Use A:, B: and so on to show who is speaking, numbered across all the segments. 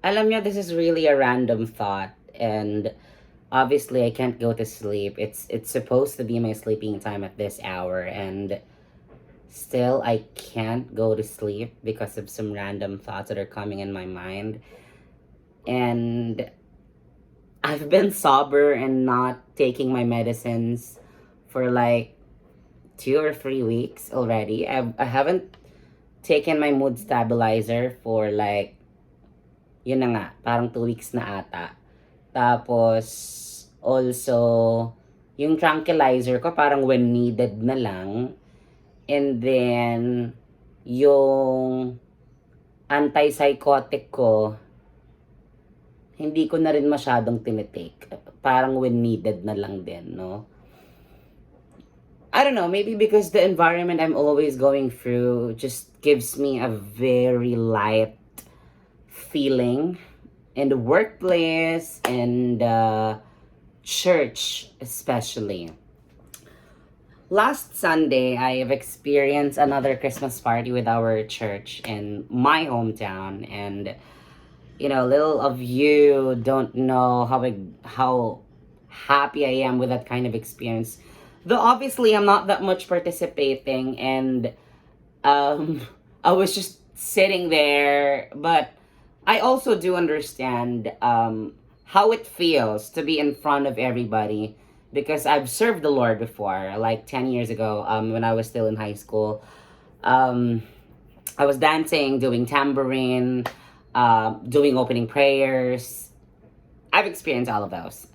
A: Alam niyo, this is really a random thought, and obviously I can't go to sleep. It's supposed to be my sleeping time at this hour, and still I can't go to sleep because of some random thoughts that are coming in my mind. And I've been sober and not taking my medicines for like 2 or 3 weeks already. I haven't taken my mood stabilizer for like, yun na nga, parang 2 weeks na ata. Tapos, also, yung tranquilizer ko parang when needed na lang. And then, yung antipsychotic ko, hindi ko na rin masyadong tinitake. Parang when needed na lang din, no? I don't know, maybe because the environment I'm always going through just gives me a very light feeling in the workplace and church, especially. Last Sunday, I have experienced another Christmas party with our church in my hometown, and little of you don't know how happy I am with that kind of experience. Though obviously I'm not that much participating, and um, I was just sitting there, but I also do understand how it feels to be in front of everybody because I've served the Lord before, like 10 years ago when I was still in high school. Um, I was dancing, doing tambourine, doing opening prayers. I've experienced all of those,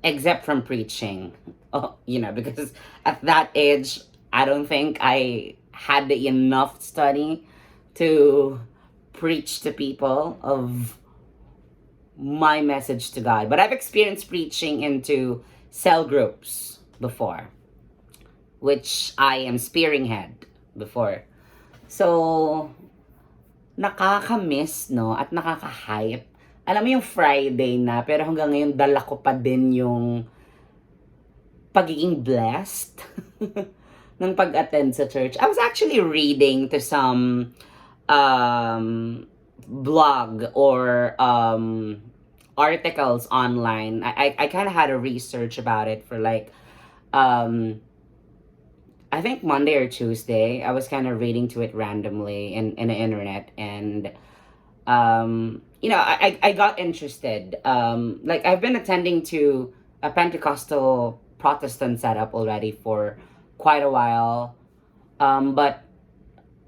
A: except from preaching. Oh, because at that age, I don't think I had enough study to preach to people of my message to God. But I've experienced preaching into cell groups before, which I am spearhead before. So, nakaka-miss, no? At nakaka-hype. Alam mo yung Friday na, pero hanggang ngayon dala ko pa din yung pagiging blessed ng pag-attend sa church. I was actually reading to some blog or articles online. I kind of had a research about it for like I think Monday or Tuesday. I was kind of reading to it randomly in the internet, and I got interested. Like I've been attending to a Pentecostal Protestant setup already for quite a while, but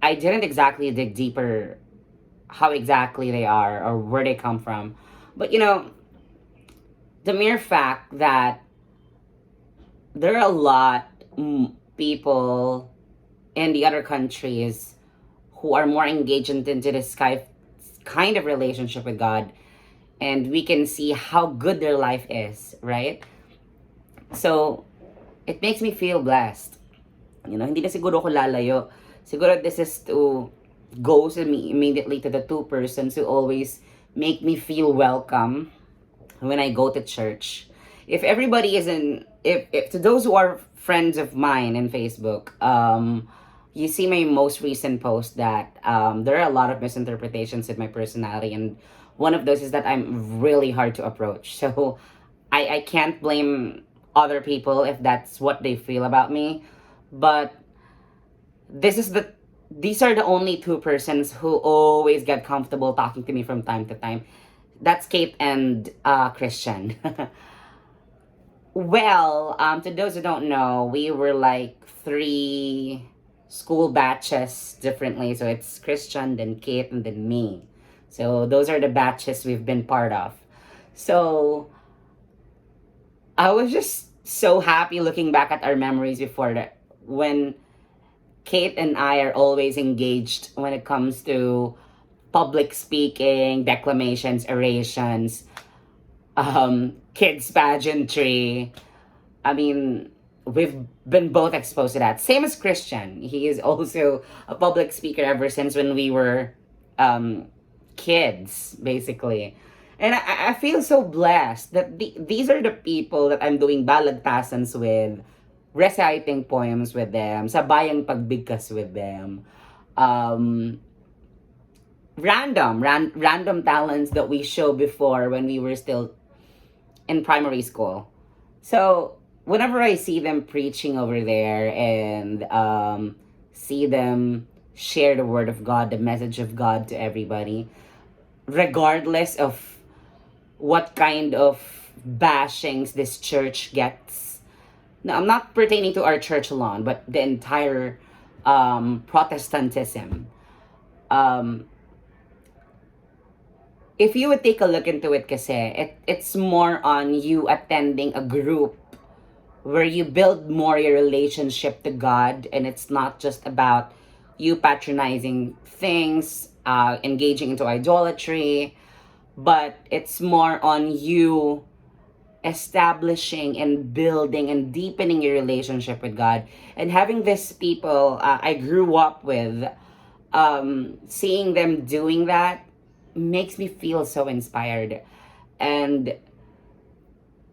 A: I didn't exactly dig deeper how exactly they are or where they come from. But the mere fact that there are a lot people in the other countries who are more engaged into this kind of relationship with God, and we can see how good their life is, right? So, it makes me feel blessed. Hindi na siguro ako lalayo. Siguro this is to go immediately to the two persons who always make me feel welcome when I go to church. If everybody is if to those who are friends of mine in Facebook, you see my most recent post that there are a lot of misinterpretations in my personality, and one of those is that I'm really hard to approach. So I can't blame other people if that's what they feel about me, but this is the these are the only two persons who always get comfortable talking to me from time to time. That's Kate and Christian. Well, to those who don't know, we were like three school batches differently. So it's Christian, then Kate, and then me. So those are the batches we've been part of. So I was just so happy looking back at our memories before that when Kate and I are always engaged when it comes to public speaking, declamations, orations, kids pageantry. I mean, we've been both exposed to that. Same as Christian. He is also a public speaker ever since when we were kids, basically. And I feel so blessed that these are the people that I'm doing balagtasans with, reciting poems with them, sabayang pagbigkas with them. Um, random talents that we showed before when we were still in primary school. So whenever I see them preaching over there and see them share the word of God, the message of God to everybody, regardless of what kind of bashings this church gets. Now, I'm not pertaining to our church alone, but the entire Protestantism. Um, if you would take a look into it, kasi, it's more on you attending a group where you build more your relationship to God, and it's not just about you patronizing things, engaging into idolatry, but it's more on you establishing and building and deepening your relationship with God. And having these people I grew up with, seeing them doing that makes me feel so inspired. And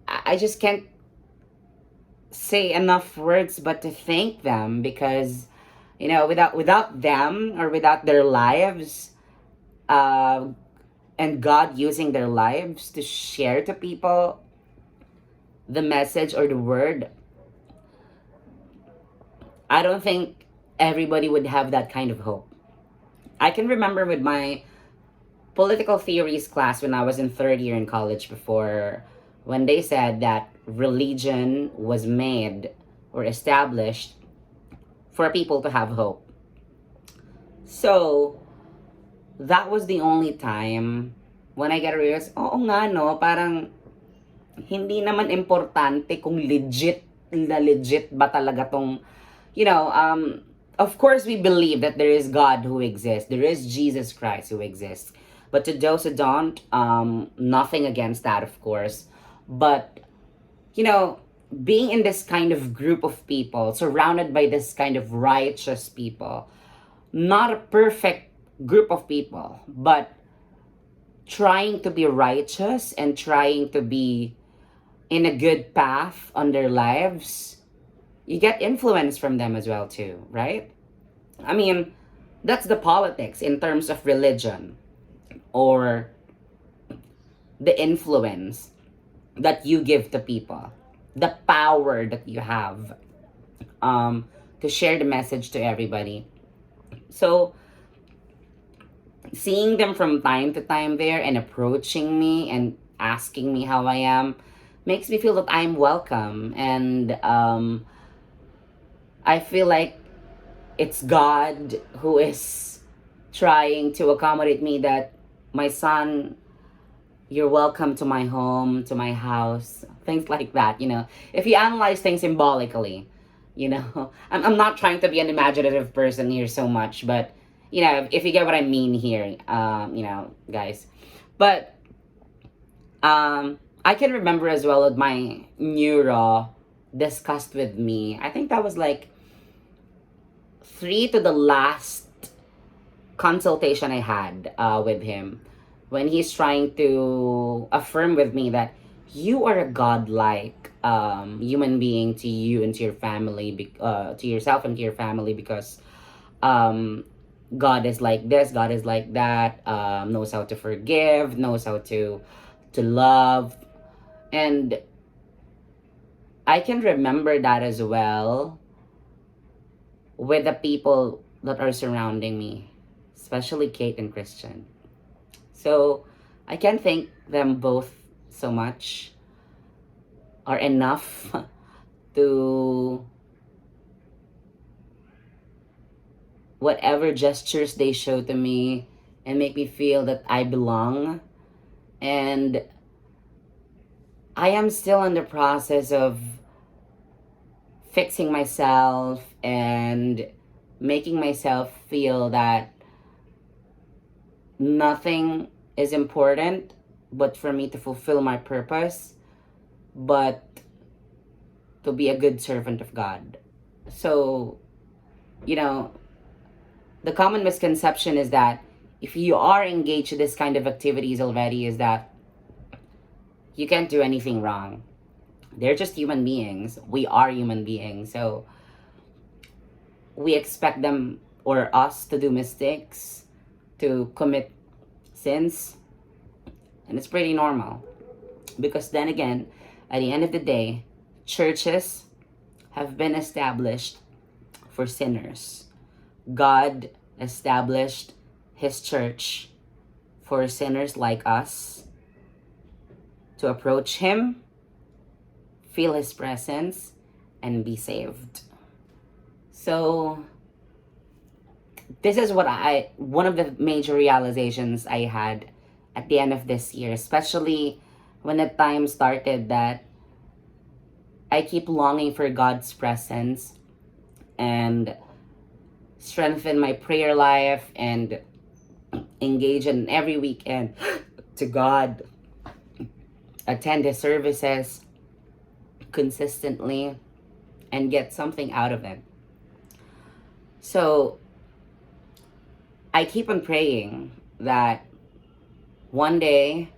A: I just can't say enough words but to thank them, because without them, or without their lives, uh, and God using their lives to share to people the message or the word, I don't think everybody would have that kind of hope. I can remember with my political theories class when I was in third year in college before, when they said that religion was made or established for people to have hope. So that was the only time when I got to realize, oo nga no, parang hindi naman importante kung legit ba talaga tong, of course we believe that there is God who exists, there is Jesus Christ who exists. But to those who don't, nothing against that, of course. But, being in this kind of group of people, surrounded by this kind of righteous people, not a perfect group of people, but trying to be righteous and trying to be in a good path on their lives, you get influence from them as well too, right? I mean, that's the politics in terms of religion, or the influence that you give to people, the power that you have, to share the message to everybody. So seeing them from time to time there and approaching me and asking me how I am makes me feel that I'm welcome, and I feel like it's God who is trying to accommodate me, that my son, you're welcome to my home, to my house, things like that. If you analyze things symbolically, I'm not trying to be an imaginative person here so much, but if you get what I mean here, guys. But I can remember as well with my neuro discussed with me. I think that was like 3 to the last consultation I had with him, when he's trying to affirm with me that you are a godlike human being to you and to your family, to yourself and to your family, because God is like this, God is like that, knows how to forgive, knows how to love. And I can remember that as well with the people that are surrounding me, especially Kate and Christian. So I can thank them both so much, or enough, to whatever gestures they show to me and make me feel that I belong. And I am still in the process of fixing myself and making myself feel that nothing is important but for me to fulfill my purpose, but to be a good servant of God. So, the common misconception is that if you are engaged in this kind of activities already, is that you can't do anything wrong. They're just human beings. We are human beings. So we expect them or us to do mistakes, to commit sins, and it's pretty normal. Because then again, at the end of the day, churches have been established for sinners. God established His church for sinners like us to approach Him, feel His presence, and be saved. So, this is one of the major realizations I had at the end of this year, especially when the time started that I keep longing for God's presence and strengthen my prayer life and engage in every weekend to God, attend His services consistently, and get something out of it. So I keep on praying that one day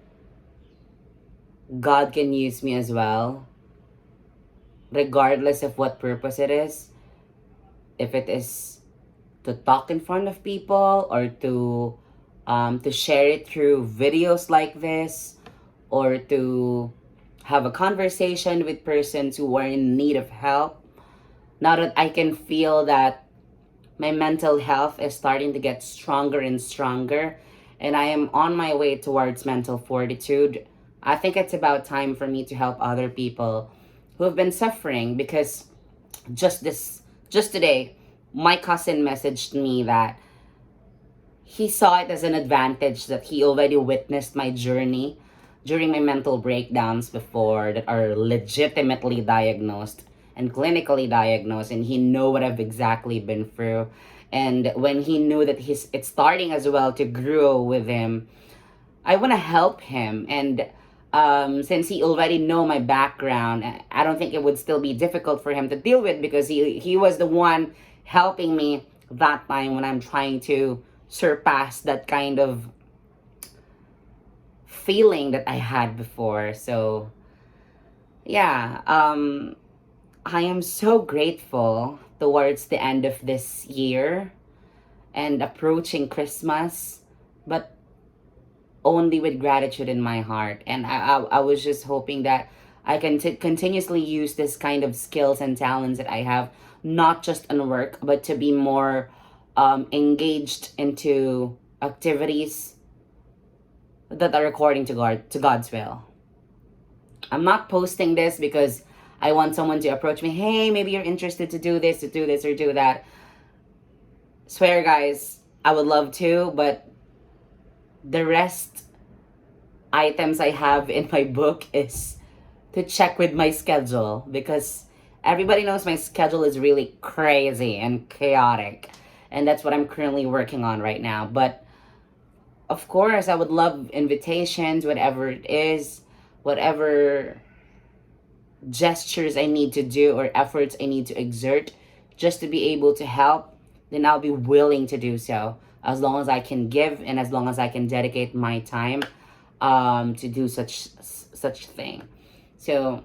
A: God can use me as well, regardless of what purpose it is. If it is to talk in front of people, or to share it through videos like this, or to have a conversation with persons who are in need of help. Now that I can feel that my mental health is starting to get stronger and stronger, and I am on my way towards mental fortitude, I think it's about time for me to help other people who have been suffering. Because just today, my cousin messaged me that he saw it as an advantage that he already witnessed my journey during my mental breakdowns before, that are legitimately diagnosed and clinically diagnosed, and he know what I've exactly been through. And when he knew that it's starting as well to grow with him, I want to help him. And since he already know my background, I don't think it would still be difficult for him to deal with, because he was the one helping me that time when I'm trying to surpass that kind of feeling that I had before. So yeah, I am so grateful towards the end of this year and approaching Christmas, but only with gratitude in my heart. And I was just hoping that I can continuously use this kind of skills and talents that I have, not just on work, but to be more engaged into activities that are according to God's will. I'm not posting this because I want someone to approach me. Hey, maybe you're interested to do this, or do that. Swear, guys, I would love to, but the rest items I have in my book is to check with my schedule, because everybody knows my schedule is really crazy and chaotic, and that's what I'm currently working on right now. But of course, I would love invitations, whatever it is, whatever gestures I need to do or efforts I need to exert just to be able to help, then I'll be willing to do so, as long as I can give and as long as I can dedicate my time to do such thing. So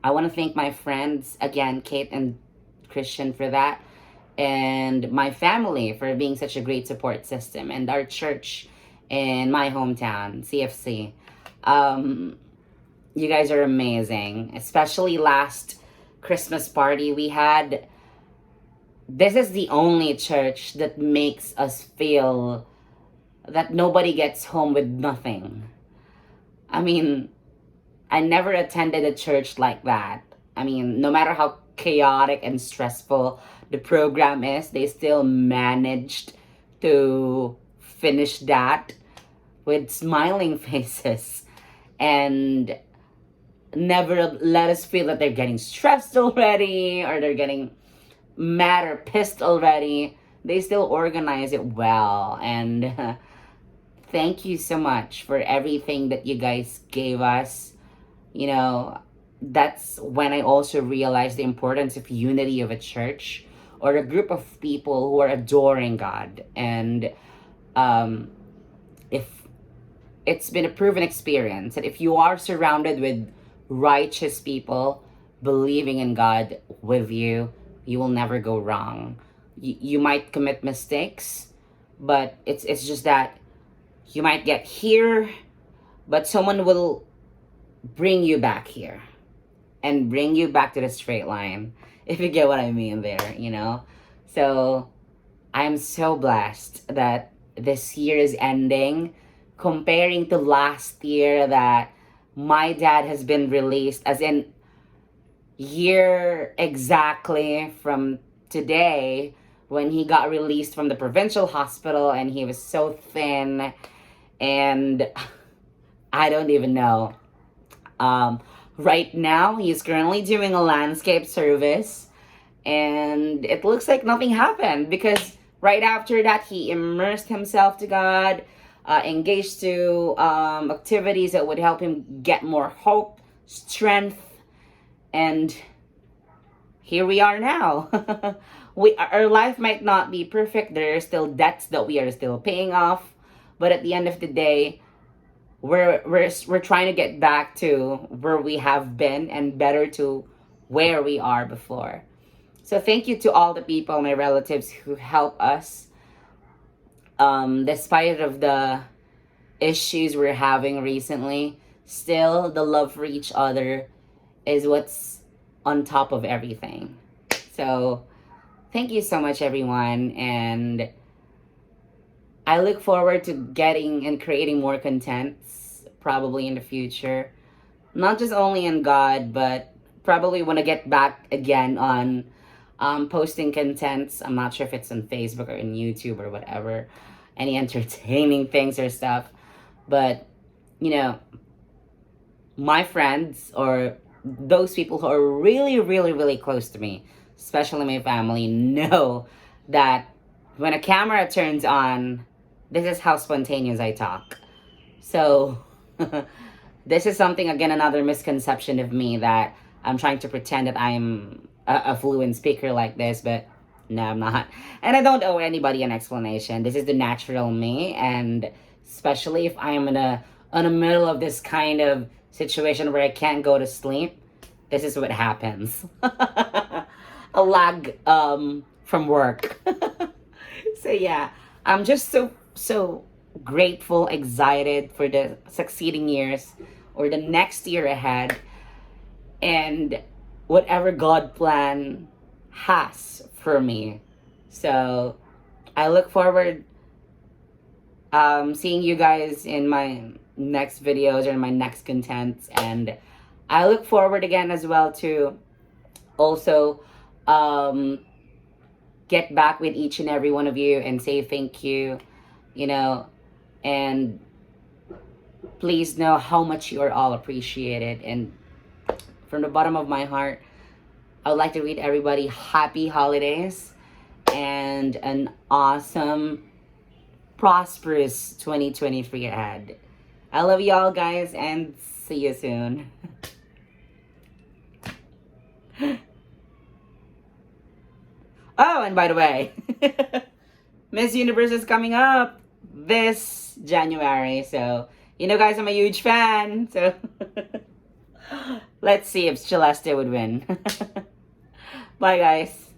A: I want to thank my friends again, Kate and Christian, for that, and my family for being such a great support system, and our church in my hometown, CFC. You guys are amazing, especially last Christmas party we had. This is the only church that makes us feel that nobody gets home with nothing. I mean, I never attended a church like that. I mean, no matter how chaotic and stressful the program is, they still managed to finish that with smiling faces, and never let us feel that they're getting stressed already, or they're getting mad or pissed already. They still organize it well. And thank you so much for everything that you guys gave us. You know, that's when I also realized the importance of unity of a church, or a group of people who are adoring God. And if it's been a proven experience that if you are surrounded with righteous people believing in God with you, you will never go wrong. You might commit mistakes, but it's just that you might get here, but someone will bring you back here and bring you back to the straight line, if you get what I mean there, you know? So I'm so blessed that this year is ending, comparing to last year that my dad has been released, as in year exactly from today when he got released from the provincial hospital, and he was so thin, and I don't even know. Um, right now, he's currently doing a landscape service, and it looks like nothing happened because right after that, he immersed himself to God, engaged to activities that would help him get more hope, strength, and here we are now. Our life might not be perfect. There are still debts that we are still paying off, but at the end of the day, we're trying to get back to where we have been and better to where we are before. So thank you to all the people, my relatives who help us, despite of the issues we're having recently. Still, the love for each other is what's on top of everything. So thank you so much, everyone, and I look forward to getting and creating more contents probably in the future. Not just only in God, but probably want to get back again on posting contents. I'm not sure if it's on Facebook or in YouTube or whatever, any entertaining things or stuff. But, you know, my friends or those people who are really, really, really close to me, especially my family, know that when a camera turns on, this is how spontaneous I talk. So, this is something, again, another misconception of me, that I'm trying to pretend that I'm a fluent speaker like this, but no, I'm not. And I don't owe anybody an explanation. This is the natural me, and especially if I'm in the middle of this kind of situation where I can't go to sleep, this is what happens. A lag from work. So yeah, I'm just so grateful, excited for the succeeding years or the next year ahead, and whatever God plan has for me. So I look forward seeing you guys in my next videos or my next contents, and I look forward again as well to also um, get back with each and every one of you and say thank you, you know, and please know how much you are all appreciated. And from the bottom of my heart, I would like to read everybody happy holidays and an awesome, prosperous 2023 ahead. I love y'all, guys, and see you soon. Oh, and by the way, Miss Universe is coming up this January. So, you know, guys, I'm a huge fan. So, let's see if Celeste would win. Bye, guys.